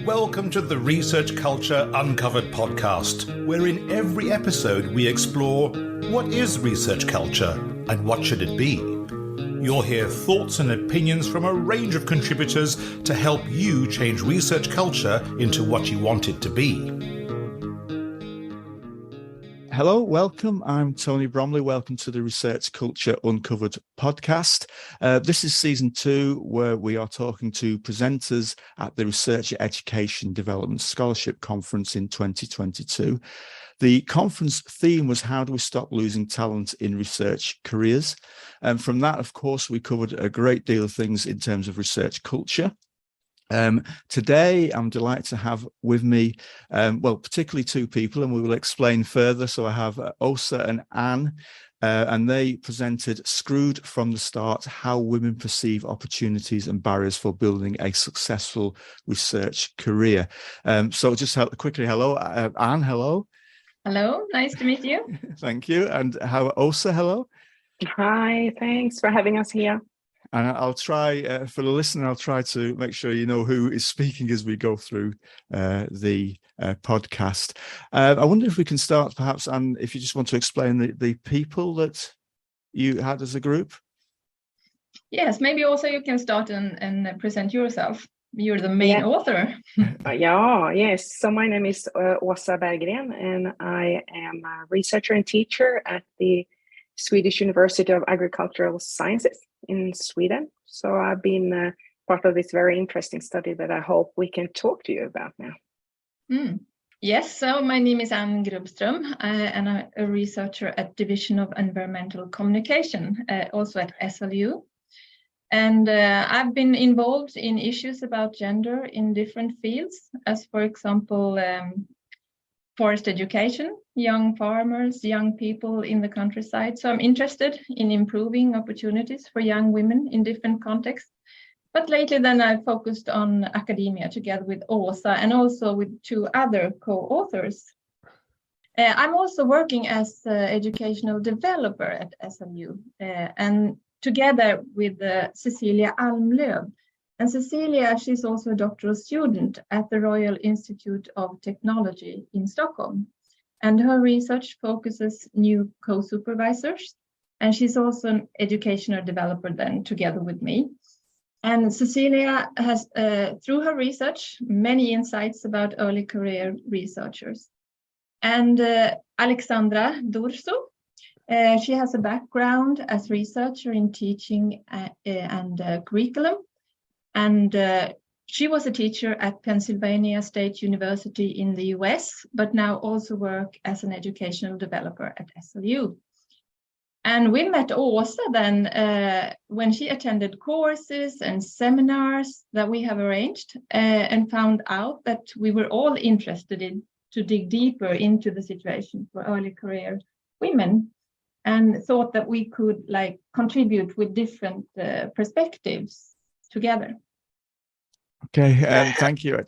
Welcome to the Research Culture Uncovered podcast, where in every episode we explore what is research culture and what should it be. You'll hear thoughts and opinions from a range of contributors to help you change research culture into what you want it to be. Hello, welcome. I'm Tony Bromley. Welcome to the Research Culture Uncovered podcast. This is season 2, where we are talking to presenters at the Researcher Education Development Scholarship Conference in 2022. The conference theme was how do we stop losing talent in research careers? And from that, of course, we covered a great deal of things in terms of research culture. Today, I'm delighted to have with me, particularly two people, and we will explain further. So I have Åsa and Anne, and they presented Screwed from the Start, How Women Perceive Opportunities and Barriers for Building a Successful Research Career. So just quickly, hello, Anne, hello. Hello, nice to meet you. Thank you. And how, Åsa, hello. Hi, thanks for having us here. And I'll try, for the listener, I'll try to make sure you know who is speaking as we go through the podcast. I wonder if we can start perhaps, and if you just want to explain the people that you had as a group. Yes, maybe also you can start and present yourself. You're the main author. Yes. So my name is Åsa Berggren, and I am a researcher and teacher at the Swedish University of Agricultural Sciences in Sweden. So I've been part of this very interesting study that I hope we can talk to you about now. Yes, so my name is Anne Grubbström, and I'm a researcher at Division of Environmental Communication, also at SLU. And I've been involved in issues about gender in different fields, as for example, forest education, young farmers, young people in the countryside. So I'm interested in improving opportunities for young women in different contexts. But lately then I focused on academia together with Åsa and also with two other co-authors. I'm also working as an educational developer at SLU and together with Cecilia Almlöv. And Cecilia, she's also a doctoral student at the Royal Institute of Technology in Stockholm. And her research focuses new co-supervisors. And she's also an educational developer then together with me. And Cecilia has, through her research, many insights about early career researchers. And Alexandra Dursu, she has a background as researcher in teaching and curriculum. And she was a teacher at Pennsylvania State University in the US, but now also work as an educational developer at SLU. And we met Åsa then when she attended courses and seminars that we have arranged and found out that we were all interested in to dig deeper into the situation for early career women and thought that we could contribute with different perspectives together. Okay, thank you.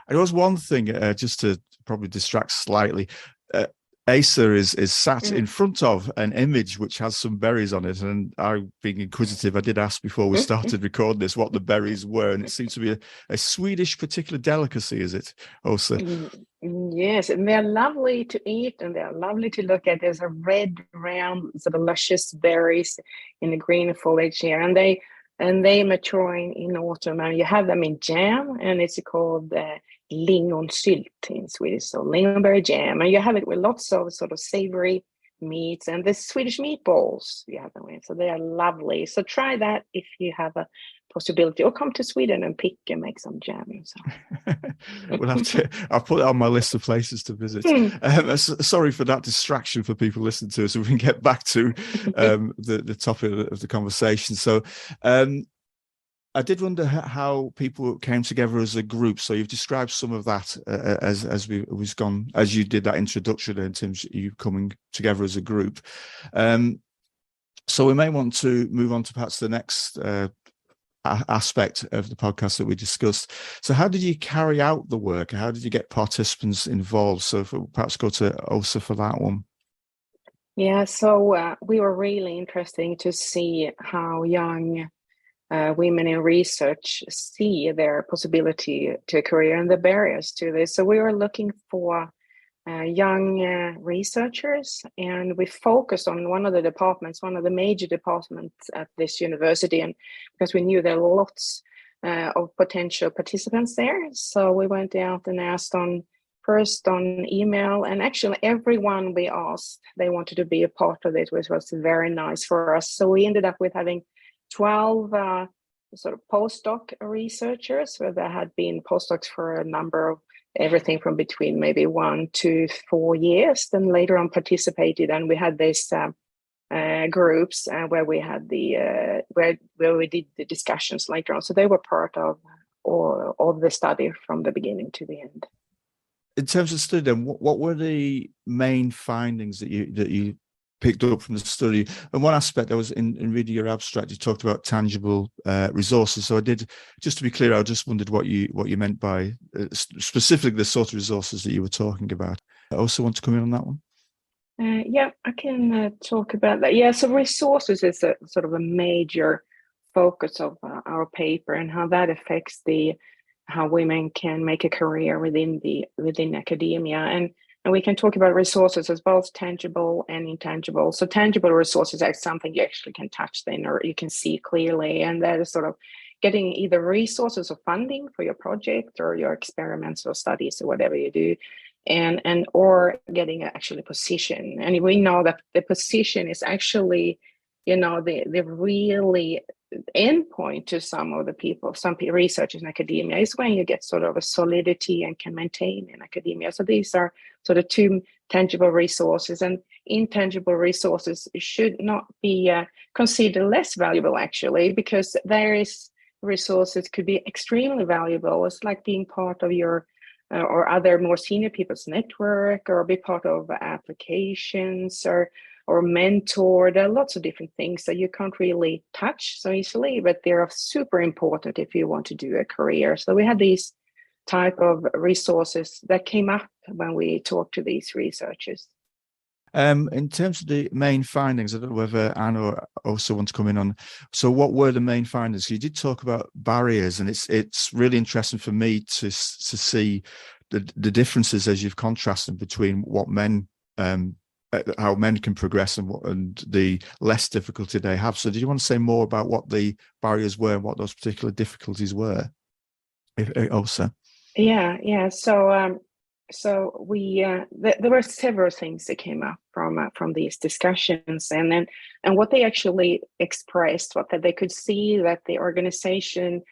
There was one thing, just to probably distract slightly. Åsa is sat in front of an image which has some berries on it, and I, being inquisitive, I did ask before we started recording this what the berries were, and it seems to be a Swedish particular delicacy, is it, Åsa? Yes, and they're lovely to eat, and they're lovely to look at. There's a red, round, sort of luscious berries in the green foliage here, and they mature in autumn, and you have them in jam, and it's called lingonsylt in Swedish, so lingonberry jam, and you have it with lots of sort of savory meats and the Swedish meatballs you have them with, so they are lovely. So try that if you have a possibility, or come to Sweden and pick and make some jam yourself. I'll put it on my list of places to visit. Sorry for that distraction for people listening to us, so we can get back to the topic of the conversation. So I did wonder how people came together as a group. So you've described some of that as you did that introduction in terms of you coming together as a group. So we may want to move on to perhaps the next aspect of the podcast that we discussed. So how did you carry out the work? How did you get participants involved? So if we perhaps go to Åsa for that one. Yeah, so we were really interested to see how young women in research see their possibility to a career and the barriers to this. So we were looking for young researchers, and we focused on one of the major departments at this university, and because we knew there were lots of potential participants there. So we went out and asked first on email, and actually everyone we asked, they wanted to be a part of it, which was very nice for us. So we ended up with having 12 sort of postdoc researchers, where there had been postdocs for a number of everything from between maybe 1 to 4 years, then later on participated, and we had these groups where we had where we did the discussions later on. So they were part of the study from the beginning to the end. In terms of study, then, what were the main findings that you picked up from the study? And one aspect I was in reading your abstract, you talked about tangible resources. So just to be clear, I just wondered what you meant by specifically the sort of resources that you were talking about. I also want to come in on that one. Yeah, I can talk about that. Yeah, so resources is a sort of a major focus of our paper, and how that affects how women can make a career within academia. And we can talk about resources as both tangible and intangible. So tangible resources are something you actually can touch then, or you can see clearly. And that is sort of getting either resources or funding for your project or your experiments or studies or whatever you do, or getting actually position. And we know that the position is actually, the really end point to some researchers in academia is when you get sort of a solidity and can maintain in academia. So these are sort of two tangible resources, and intangible resources should not be considered less valuable, actually, because there is resources could be extremely valuable. It's like being part of your or other more senior people's network, or be part of applications, or mentor. There are lots of different things that you can't really touch so easily, but they're super important if you want to do a career. So we had these type of resources that came up when we talked to these researchers. In terms of the main findings, I don't know whether Anna also want to come in on. So what were the main findings? You did talk about barriers, and it's really interesting for me to see the differences as you've contrasted between what men how men can progress and the less difficulty they have. So do you want to say more about what the barriers were and what those particular difficulties were? Also. Yeah. So we there were several things that came up from these discussions, and what they actually expressed was that they could see that the organization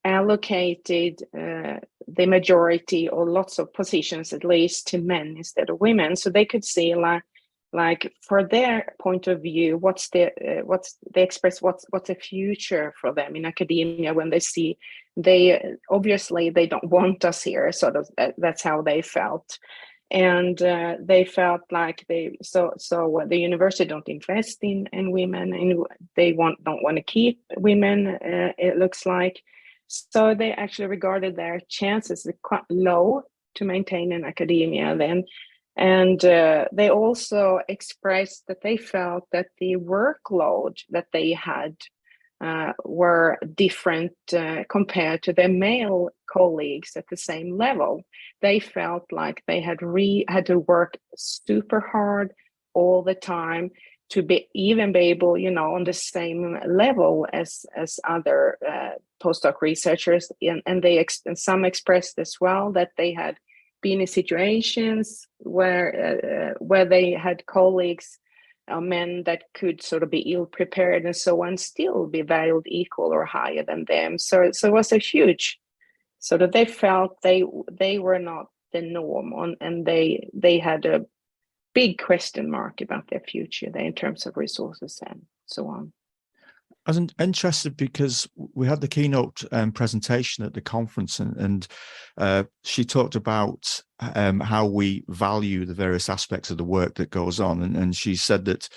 allocated the majority or lots of positions, at least, to men instead of women. So they could see like for their point of view, what's the future for them in academia, when they see they obviously they don't want us here, sort of that's how they felt. And they felt like the university don't invest in women, and they don't want to keep women, it looks like. So they actually regarded their chances as quite low to maintain in academia then. And they also expressed that they felt that the workload that they had were different compared to their male colleagues at the same level. They felt like they had to work super hard all the time to be able, on the same level as other postdoc researchers. And some expressed as well that they had been in situations where they had colleagues, men that could sort of be ill prepared and so on, still be valued equal or higher than them. So it was a huge sort of, they felt they were not the norm and they had a big question mark about their future there in terms of resources and so on. I was interested because we had the keynote presentation at the conference, and she talked about how we value the various aspects of the work that goes on, and she said that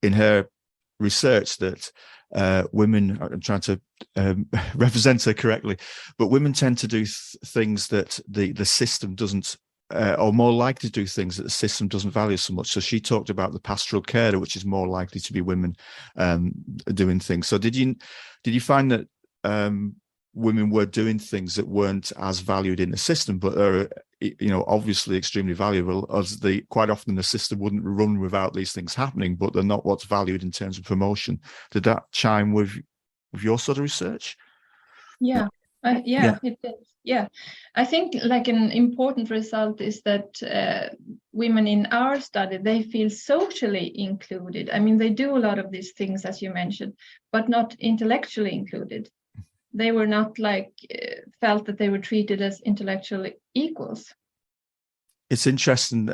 in her research that women, I'm trying to represent her correctly, but women tend to do things that the system doesn't or more likely to do things that the system doesn't value so much. So she talked about the pastoral carer, which is more likely to be women doing things. So did you find that women were doing things that weren't as valued in the system, but are, obviously extremely valuable, as quite often the system wouldn't run without these things happening, but they're not what's valued in terms of promotion? Did that chime with your sort of research? Yeah. It is. Yeah, I think like an important result is that women in our study, they feel socially included. I mean, they do a lot of these things, as you mentioned, but not intellectually included. They were not felt that they were treated as intellectual equals. It's interesting,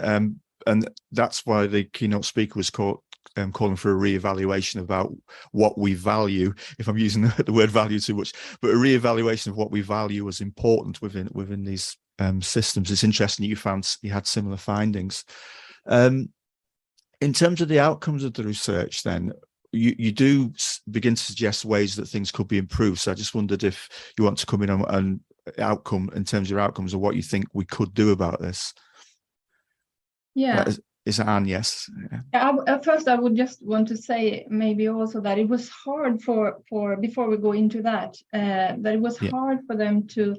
and that's why the keynote speaker was calling for a reevaluation about what we value, if I'm using the word value too much, but a reevaluation of what we value as important within these systems. It's interesting that you had similar findings. In terms of the outcomes of the research, then, you do begin to suggest ways that things could be improved. So I just wondered if you want to come in on outcome in terms of your outcomes, or what you think we could do about this. Yeah. Is that Anne? Yes. First, I would just want to say maybe also that it was hard for before we go into that it was hard for them to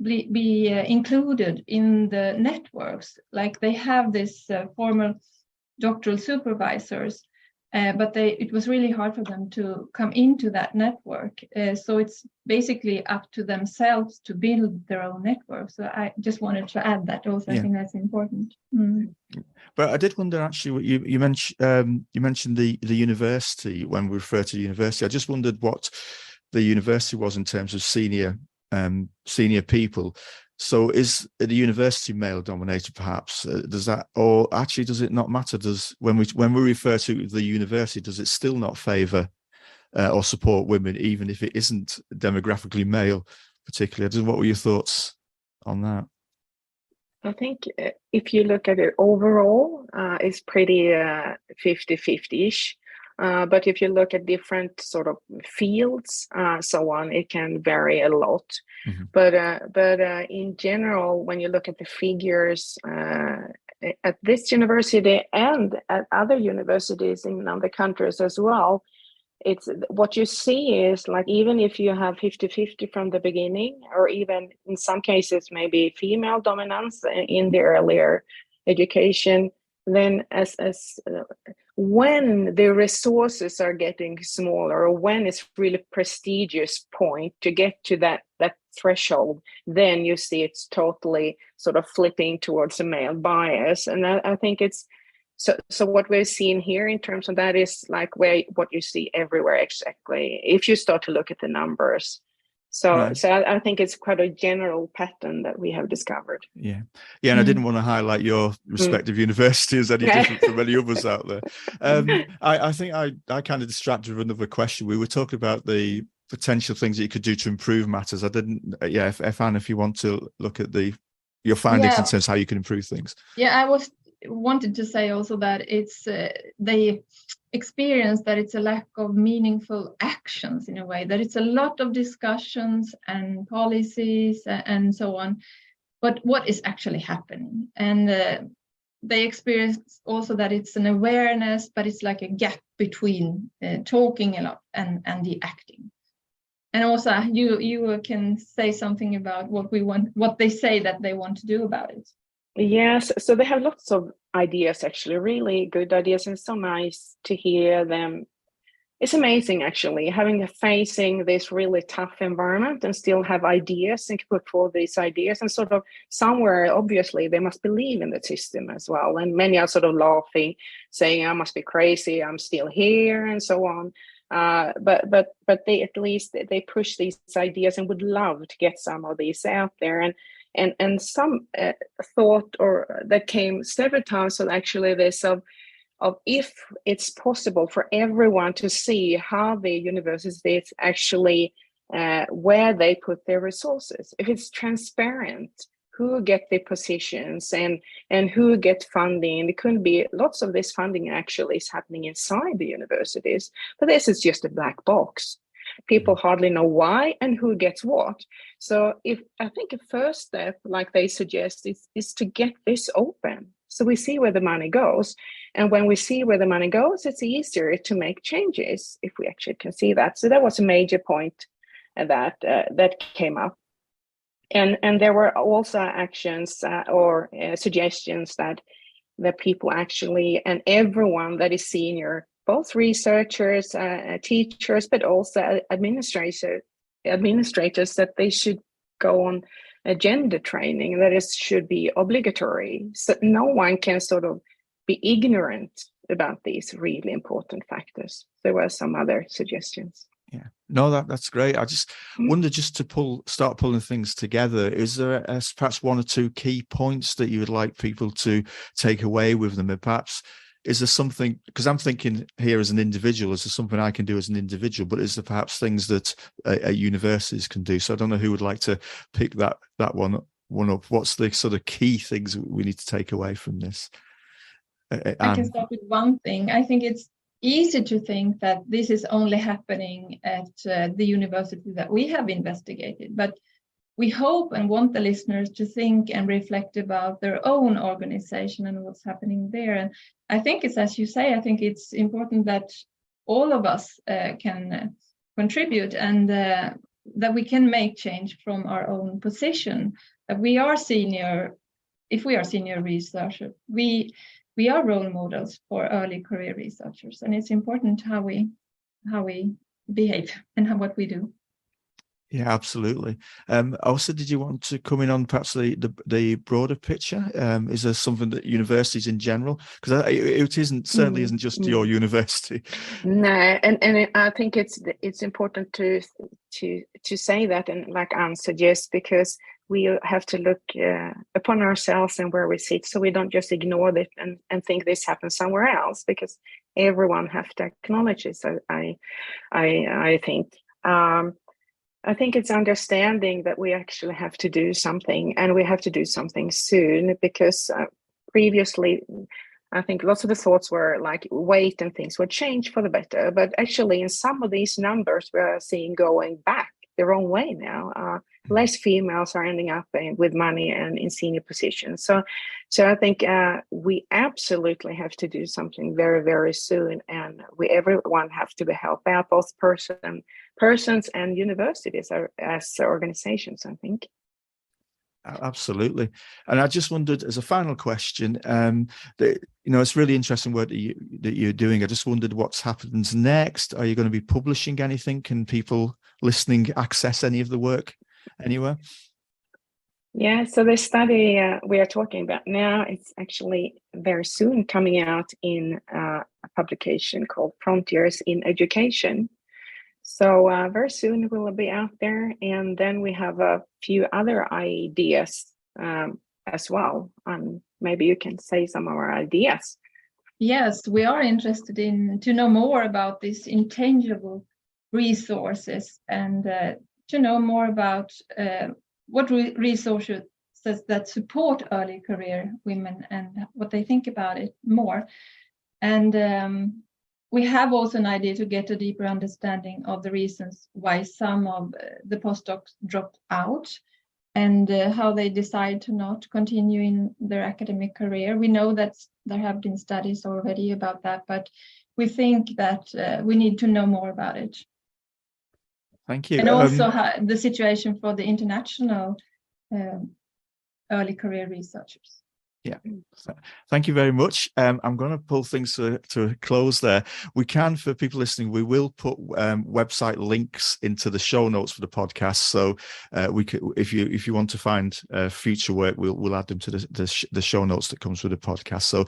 be included in the networks. Like they have this formal doctoral supervisors, but it was really hard for them to come into that network. So it's basically up to themselves to build their own network. So I just wanted to add that also. I think that's important. But I did wonder, actually, what you mentioned the university. When we refer to the university, I just wondered what the university was in terms of senior people. So is the university male dominated, perhaps? Does that, or actually does it not matter? When we refer to the university, does it still not favour or support women, even if it isn't demographically male, particularly? What were your thoughts on that? I think if you look at it overall, it's pretty 50-50-ish. But if you look at different sort of fields, so on, it can vary a lot. Mm-hmm. But in general, when you look at the figures at this university and at other universities in other countries as well, it's what you see is like, even if you have 50-50 from the beginning, or even in some cases maybe female dominance in the earlier education, then as when the resources are getting smaller, or when it's really prestigious point to get to that threshold, then you see it's totally sort of flipping towards a male bias. And I think it's so what we're seeing here in terms of that is like what you see everywhere, exactly, if you start to look at the numbers. So I think it's quite a general pattern that we have discovered. Yeah. And I didn't want to highlight your respective university as any different from any others out there. I think I kind of distracted with another question. We were talking about the potential things that you could do to improve matters. I didn't. If Anne, if you want to look at your findings in terms of how you can improve things. Yeah, I wanted to say also that it's they experience that it's a lack of meaningful actions, in a way, that it's a lot of discussions and policies and so on, but what is actually happening? And they experience also that it's an awareness, but it's like a gap between talking a lot and the acting. And also you can say something about what they say that they want to do about it. Yes, so they have lots of ideas, actually, really good ideas, and so nice to hear them. It's amazing, actually, facing this really tough environment and still have ideas and put forward these ideas, and sort of somewhere, obviously, they must believe in the system as well. And many are sort of laughing, saying, "I must be crazy, I'm still here," and so on. But they, at least they push these ideas and would love to get some of these out there. And some thought or that came several times on actually this of if it's possible for everyone to see how the universities actually where they put their resources, if it's transparent, who get the positions and who get funding. It could be lots of this funding actually is happening inside the universities, but this is just a black box. People hardly know why and who gets what. So I think a first step, like they suggest, is to get this open. So we see where the money goes. And when we see where the money goes, it's easier to make changes if we actually can see that. So that was a major point that came up. And there were also actions or suggestions that people actually, and everyone that is senior, both researchers, teachers, but also administrators, that they should go on agenda training, that it should be obligatory. So no one can sort of be ignorant about these really important factors. There were some other suggestions. Yeah, no, that's great. I just wonder, just to start pulling things together, is there perhaps one or two key points that you would like people to take away with them? And perhaps, is there something, because I'm thinking here as an individual, is there something I can do as an individual, but is there perhaps things that universities can do? So I don't know who would like to pick that one up. What's the sort of key things we need to take away from this? I can start with one thing. I think it's easy to think that this is only happening at the university that we have investigated, but we hope and want the listeners to think and reflect about their own organization and what's happening there. And I think it's, as you say, I think it's important that all of us can contribute, and that we can make change from our own position. That we are senior, if we are senior researchers, we are role models for early career researchers, and it's important how we behave and what we do. Yeah, absolutely. Also, did you want to come in on perhaps the broader picture? Is there something that universities in general, because it certainly isn't just your university. No, and I think it's important to say that, and like Anne suggests, because we have to look upon ourselves and where we sit, so we don't just ignore it and think this happens somewhere else, because everyone have to acknowledge it. So I think. I think it's understanding that we actually have to do something, and we have to do something soon, because previously I think lots of the thoughts were like wait and things would change for the better. But actually in some of these numbers we are seeing going back the wrong way now. Less females are ending up with money and in senior positions. So I think we absolutely have to do something very, very soon, and everyone have to be helped out, both persons and universities as organizations, I think. Absolutely. And I just wondered, as a final question, it's really interesting work that you're doing. I just wondered what's happens next. Are you going to be publishing anything? Can people listening access any of the work anywhere? Yeah, so the study we are talking about now, it's actually very soon coming out in a publication called Frontiers in Education. So very soon it will be out there, and then we have a few other ideas as well. Maybe you can say some of our ideas. Yes, we are interested to know more about these intangible resources, and to know more about what resources that support early career women and what they think about it more. And we have also an idea to get a deeper understanding of the reasons why some of the postdocs dropped out, and how they decide to not continue in their academic career. We know that there have been studies already about that, but we think that we need to know more about it. Thank you. And also the situation for the international early career researchers. Yeah, thank you very much. I'm going to pull things to a close there. We can, for people listening, we will put website links into the show notes for the podcast. So we could, if you want to find future work, we'll add them to the show notes that comes with the podcast. So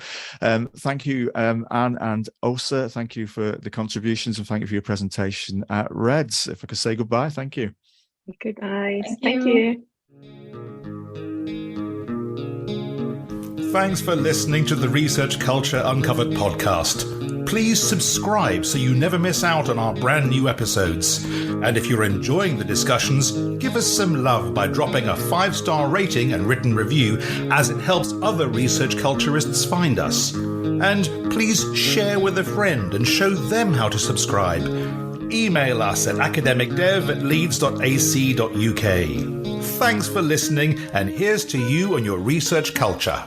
thank you, Anne and Åsa. Thank you for the contributions, and thank you for your presentation at Reds. If I could say goodbye, thank you. Good night. Thank you. Thanks for listening to the Research Culture Uncovered podcast. Please subscribe so you never miss out on our brand new episodes. And if you're enjoying the discussions, give us some love by dropping a 5-star rating and written review, as it helps other research culturists find us. And please share with a friend and show them how to subscribe. email us at academicdev@leeds.ac.uk. Thanks for listening, and here's to you and your research culture.